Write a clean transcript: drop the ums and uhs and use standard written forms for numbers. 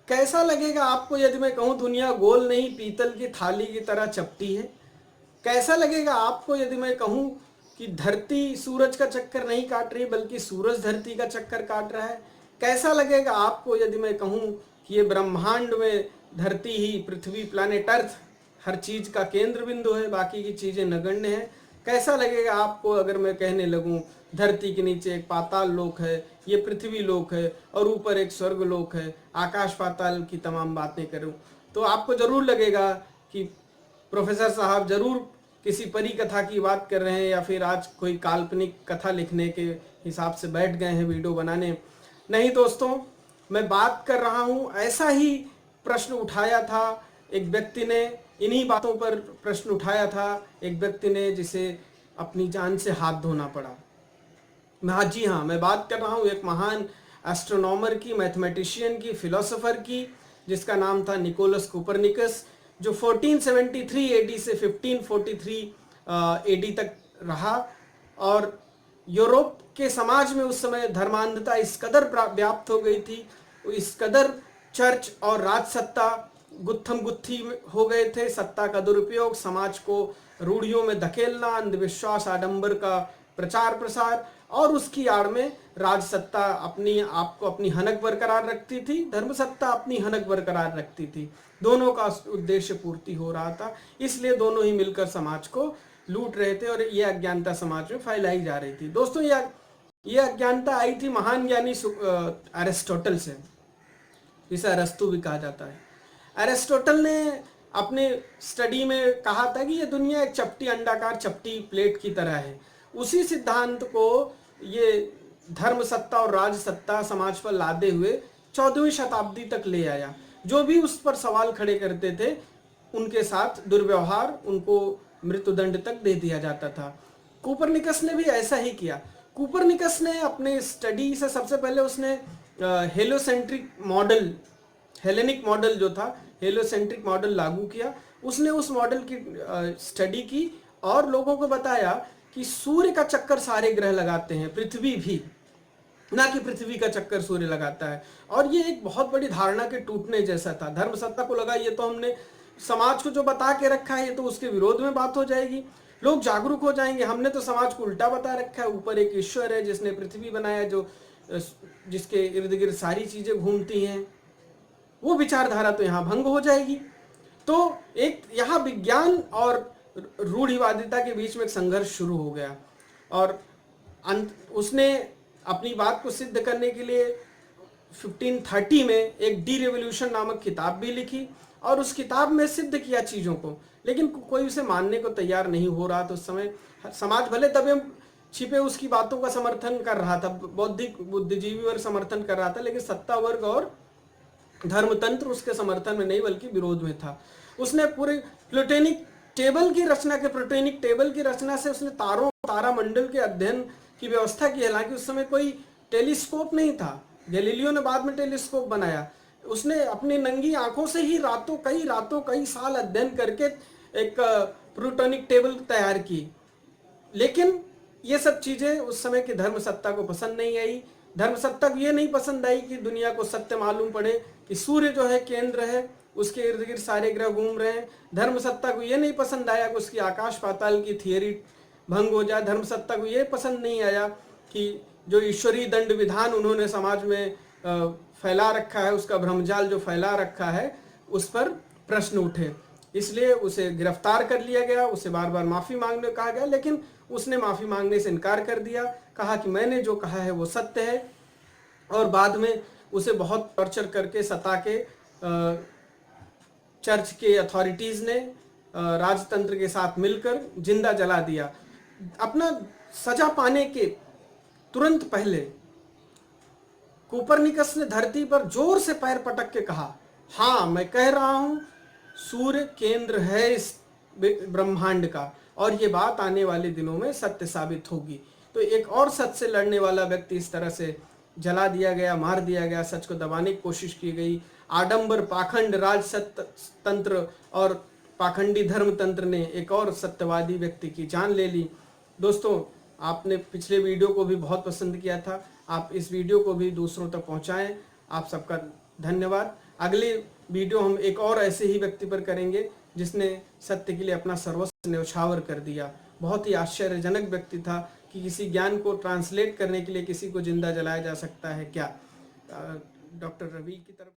कैसा लगेगा आपको यदि मैं कहूं दुनिया गोल नहीं पीतल की थाली की तरह चपटी है? कैसा लगेगा आपको यदि मैं कहूं कि धरती सूरज का चक्कर नहीं काट रही बल्कि सूरज धरती का चक्कर काट रहा है? कैसा लगेगा आपको यदि मैं कहूं कि ये ब्रह्मांड में धरती ही, पृथ्वी, प्लैनेट अर्थ हर चीज का केंद्र बिंदु है, बाकी की चीजें नगण्य हैं? कैसा लगेगा आपको अगर मैं कहने लगूं धरती के नीचे एक पाताल लोक है, ये पृथ्वी लोक है और ऊपर एक स्वर्ग लोक है, आकाश पाताल की तमाम बातें करूं तो आपको जरूर लगेगा कि प्रोफेसर साहब जरूर किसी परी कथा की बात कर रहे हैं या फिर आज कोई काल्पनिक कथा लिखने के हिसाब से बैठ गए हैं वीडियो बनाने। नहीं दोस्तों, मैं बात कर रहा हूं, ऐसा ही प्रश्न उठाया था एक व्यक्ति ने, इन्हीं बातों पर प्रश्न उठाया था एक व्यक्ति ने जिसे अपनी जान से हाथ धोना पड़ा। हाँ जी हाँ, मैं बात कर रहा हूँ एक महान एस्ट्रोनॉमर की, मैथमेटिशियन की, फिलोसोफर की, जिसका नाम था निकोलस कोपरनिकस, जो 1473 एडी से 1543 एडी तक रहा। और यूरोप के समाज में उस समय धर्मांधता इस कदर व्याप्त हो गई थी, इस कदर चर्च और राजसत्ता गुत्थम गुत्थी हो गए थे, सत्ता का दुरुपयोग, समाज को रूढ़ियों में धकेलना, अंधविश्वास, आडंबर का प्रचार प्रसार, और उसकी आड़ में राजसत्ता अपनी आपको अपनी हनक बरकरार रखती थी, धर्मसत्ता अपनी हनक बरकरार रखती थी। दोनों का उद्देश्य पूर्ति हो रहा था, इसलिए दोनों ही मिलकर समाज को लूट रहे थे और यह अज्ञानता समाज में फैलाई जा रही थी। दोस्तों, यह अज्ञानता आई थी महान ज्ञानी अरिस्टोटल से, जिसे अरस्तु भी कहा जाता है। अरिस्टोटल ने अपने स्टडी में कहा था कि यह दुनिया एक चपटी, अंडाकार चपटी प्लेट की तरह है। उसी सिद्धांत को ये धर्म सत्ता और राज सत्ता समाज पर लादे हुए 14वीं शताब्दी तक ले आया। जो भी उस पर सवाल खड़े करते थे उनके साथ दुर्व्यवहार, उनको मृत्युदंड तक दे दिया जाता था। कोपरनिकस ने भी ऐसा ही किया। कोपरनिकस ने अपने स्टडी से सबसे पहले उसने हेलोसेंट्रिक मॉडल, हेलेनिक मॉडल जो था, हेलोसेंट्रिक मॉडल लागू किया। उसने उस मॉडल की स्टडी की और लोगों को बताया कि सूर्य का चक्कर सारे ग्रह लगाते हैं, पृथ्वी भी, ना कि पृथ्वी का चक्कर सूर्य लगाता है। और ये एक बहुत बड़ी धारणा के टूटने जैसा था। धर्मसत्ता को लगा ये तो हमने समाज को जो बता के रखा है ये तो उसके विरोध में बात हो जाएगी, लोग जागरूक हो जाएंगे, हमने तो समाज को उल्टा बता रखा है, ऊपर एक ईश्वर है जिसने पृथ्वी बनाया, जो जिसके इर्द गिर्द सारी चीजें घूमती हैं, वो विचारधारा तो यहाँ भंग हो जाएगी। तो एक यहाँ विज्ञान और रूढ़िवादिता के बीच में एक संघर्ष शुरू हो गया और उसने अपनी बात को सिद्ध करने के लिए 1530 में एक डी रेवोल्यूशन नामक किताब भी लिखी और उस किताब में सिद्ध किया चीजों को, लेकिन कोई उसे मानने को तैयार नहीं हो रहा था। उस समय समाज भले दबे छिपे उसकी बातों का समर्थन कर रहा था, बौद्धिक बुद्धिजीवी वर्ग समर्थन कर रहा था, लेकिन सत्ता वर्ग और धर्मतंत्र उसके समर्थन में नहीं बल्कि विरोध में था। उसने पूरे प्लूटोनिक टेबल की रचना के प्लूटोनिक टेबल की रचना से उसने तारामंडल के अध्ययन की व्यवस्था की। हालांकि उस समय कोई टेलीस्कोप नहीं था, गैलीलियो ने बाद में टेलीस्कोप बनाया। उसने अपनी नंगी आंखों से ही कई साल अध्ययन करके एक प्लूटोनिक टेबल तैयार की। लेकिन ये सब चीजें उस समय की धर्मसत्ता को पसंद नहीं आई। धर्मसत्ता को ये नहीं पसंद आई कि दुनिया को सत्य मालूम पड़े कि सूर्य जो है केंद्र है, उसके इर्द गिर्द सारे ग्रह घूम रहे हैं। धर्मसत्ता को ये नहीं पसंद आया कि उसकी आकाश पाताल की थियरी भंग हो जाए। धर्मसत्ता को ये पसंद नहीं आया कि जो ईश्वरीय दंड विधान उन्होंने समाज में फैला रखा है, उसका भ्रमजाल जो फैला रखा है, उस पर प्रश्न उठे। इसलिए उसे गिरफ्तार कर लिया गया, उसे बार बार माफी मांगने कहा गया, लेकिन उसने माफी मांगने से इनकार कर दिया, कहा कि मैंने जो कहा है वो सत्य है। और बाद में उसे बहुत टॉर्चर करके सता के चर्च के अथॉरिटीज ने राजतंत्र के साथ मिलकर जिंदा जला दिया। अपना सजा पाने के तुरंत पहले कोपरनिकस ने धरती पर जोर से पैर पटक के कहा, हाँ मैं कह रहा हूं सूर्य केंद्र है इस ब्रह्मांड का और ये बात आने वाले दिनों में सत्य साबित होगी। तो एक और सच से लड़ने वाला व्यक्ति इस तरह से जला दिया गया, मार दिया गया, सच को दबाने की कोशिश की गई। आडंबर, पाखंड, राजतंत्र और पाखंडी धर्मतंत्र ने एक और सत्यवादी व्यक्ति की जान ले ली। दोस्तों, आपने पिछले वीडियो को भी बहुत पसंद किया था, आप इस वीडियो को भी दूसरों तक पहुंचाएं। आप सबका धन्यवाद। अगली वीडियो हम एक और ऐसे ही व्यक्ति पर करेंगे जिसने सत्य के लिए अपना सर्वस्व न्यौछावर कर दिया। बहुत ही आश्चर्यजनक व्यक्ति था कि किसी ज्ञान को ट्रांसलेट करने के लिए किसी को जिंदा जलाया जा सकता है क्या। डॉक्टर रवि की तरफ